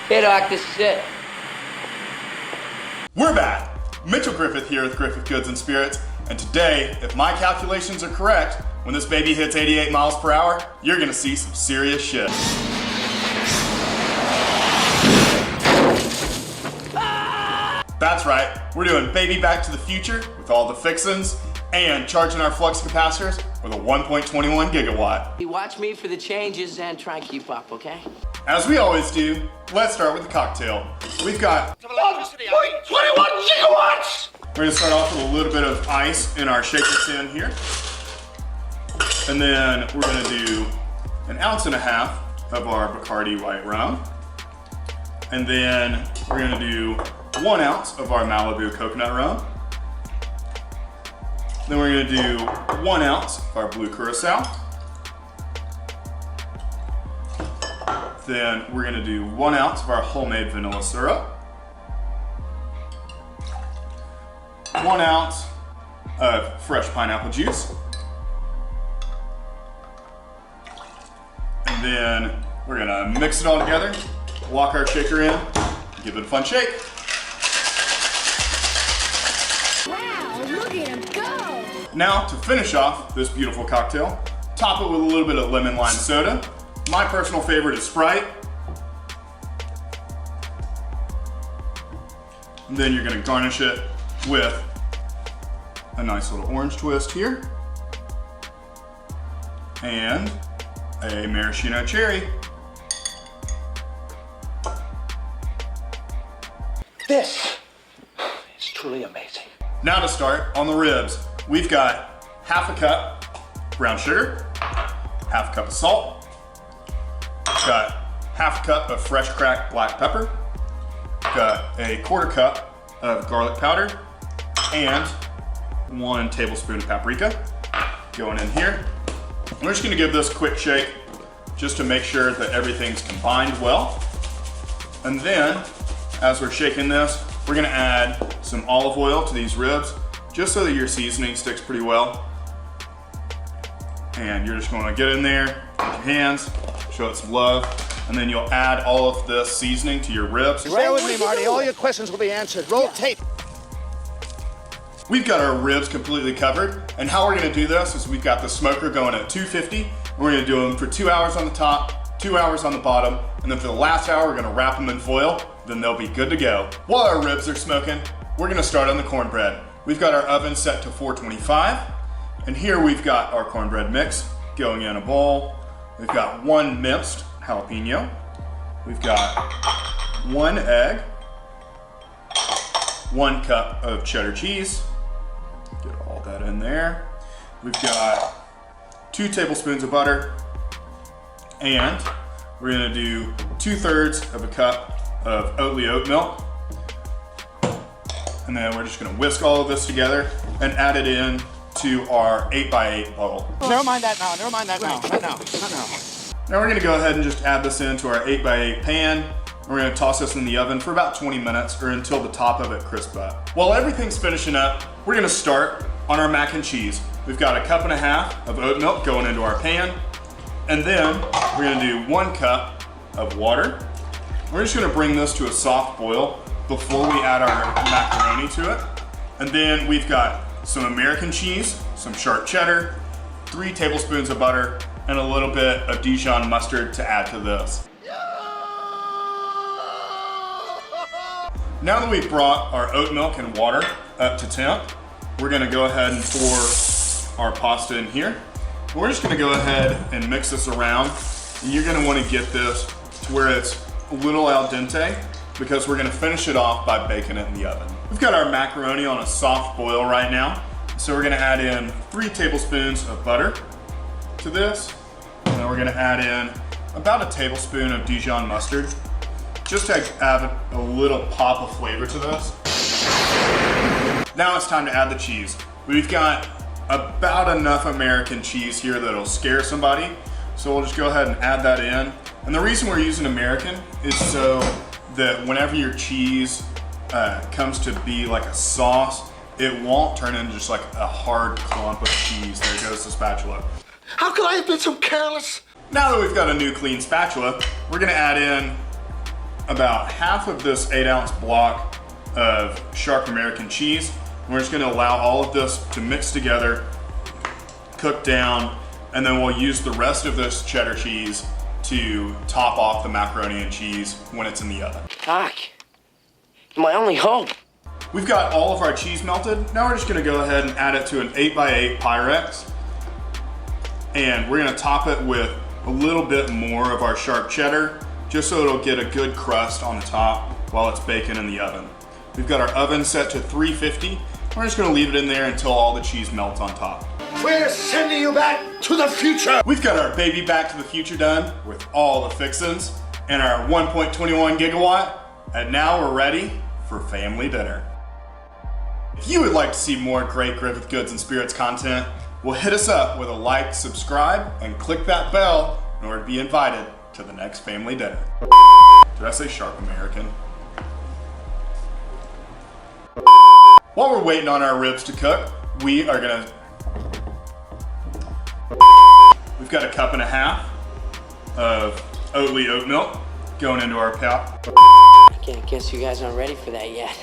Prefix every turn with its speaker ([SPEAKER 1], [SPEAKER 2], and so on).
[SPEAKER 1] Hey, Doc, this is it.
[SPEAKER 2] We're back. Mitchell Griffith here with Griffith Goods and Spirits, and today, if my calculations are correct, when this baby hits 88 miles per hour, you're gonna see some serious shit. That's right, we're doing Baby Back to the Future with all the fixins and charging our flux capacitors with a 1.21 gigawatt.
[SPEAKER 1] You watch me for the changes and try and keep up, okay?
[SPEAKER 2] As we always do, let's start with the cocktail. We've got
[SPEAKER 3] 1.21 gigawatts!
[SPEAKER 2] We're gonna start off with a little bit of ice in our shaker tin here. And then we're gonna do 1.5 ounces of our Bacardi white rum. And then we're gonna do 1 ounce of our Malibu coconut rum. Then we're gonna do 1 ounce of our blue curacao. Then we're gonna do 1 ounce of our homemade vanilla syrup. 1 ounce of fresh pineapple juice. And then we're gonna mix it all together, lock our shaker in, give it a fun shake.
[SPEAKER 4] Wow, look at him go!
[SPEAKER 2] Now, to finish off this beautiful cocktail, top it with a little bit of lemon lime soda. My personal favorite is Sprite. And then you're gonna garnish it with a nice little orange twist here. And a maraschino cherry.
[SPEAKER 3] This is truly amazing.
[SPEAKER 2] Now to start, on the ribs, we've got 1/2 cup brown sugar, 1/2 cup of salt, we've got 1/2 cup of fresh cracked black pepper, got a 1/4 cup of garlic powder, and 1 tablespoon of paprika going in here. We're just gonna give this a quick shake just to make sure that everything's combined well. And then, as we're shaking this, we're gonna add some olive oil to these ribs just so that your seasoning sticks pretty well. And you're just gonna get in there with your hands, show it some love, and then you'll add all of this seasoning to your ribs.
[SPEAKER 3] Bear with me, Marty. All your questions will be answered. Roll tape.
[SPEAKER 2] We've got our ribs completely covered, and how we're gonna do this is we've got the smoker going at 250. We're gonna do them for 2 hours on the top, 2 hours on the bottom, and then for the last hour, we're gonna wrap them in foil, then they'll be good to go. While our ribs are smoking, we're gonna start on the cornbread. We've got our oven set to 425, and here we've got our cornbread mix going in a bowl. We've got 1 minced jalapeno. We've got 1 egg, 1 cup of cheddar cheese. Get all that in there. We've got 2 tablespoons of butter, and we're gonna do 2/3 of a cup of Oatly oat milk. And then we're just gonna whisk all of this together and add it in to our 8x8 bowl.
[SPEAKER 3] Never mind that now. Never mind that now. Not now. Not now.
[SPEAKER 2] Now we're gonna go ahead and just add this into our 8x8 pan. We're gonna toss this in the oven for about 20 minutes or until the top of it crisps up. While everything's finishing up, we're gonna start on our mac and cheese. We've got 1.5 cups of oat milk going into our pan. And then we're gonna do 1 cup of water. We're just gonna bring this to a soft boil before we add our macaroni to it. And then we've got some American cheese, some sharp cheddar, 3 tablespoons of butter, and a little bit of Dijon mustard to add to this. Now that we've brought our oat milk and water up to temp, we're gonna go ahead and pour our pasta in here. And we're just gonna go ahead and mix this around. And you're gonna wanna get this to where it's a little al dente because we're gonna finish it off by baking it in the oven. We've got our macaroni on a soft boil right now. So we're gonna add in 3 tablespoons of butter to this. And then we're gonna add in about a tablespoon of Dijon mustard, just to add a little pop of flavor to this. Now it's time to add the cheese. We've got about enough American cheese here that'll scare somebody. So we'll just go ahead and add that in. And the reason we're using American is so that whenever your cheese comes to be like a sauce, it won't turn into just like a hard clump of cheese. There goes the spatula.
[SPEAKER 3] How could I have been so careless?
[SPEAKER 2] Now that we've got a new clean spatula, we're gonna add in about half of this 8-ounce block of sharp American cheese. We're just gonna allow all of this to mix together, cook down, and then we'll use the rest of this cheddar cheese to top off the macaroni and cheese when it's in the oven.
[SPEAKER 1] Doc, you're my only hope.
[SPEAKER 2] We've got all of our cheese melted. Now we're just gonna go ahead and add it to an 8x8 Pyrex. And we're gonna top it with a little bit more of our sharp cheddar, just so it'll get a good crust on the top while it's baking in the oven. We've got our oven set to 350. We're just gonna leave it in there until all the cheese melts on top.
[SPEAKER 3] We're sending you back to the future.
[SPEAKER 2] We've got our baby Back to the Future done with all the fixins and our 1.21 gigawatt, and now we're ready for family dinner. If you would like to see more great Griffith Goods and Spirits content, well, hit us up with a like, subscribe, and click that bell in order to be invited to the next family dinner. Did I say sharp American? While we're waiting on our ribs to cook, we've got 1.5 cups of Oatly oat milk going into our pot.
[SPEAKER 1] I guess you guys aren't ready for that yet.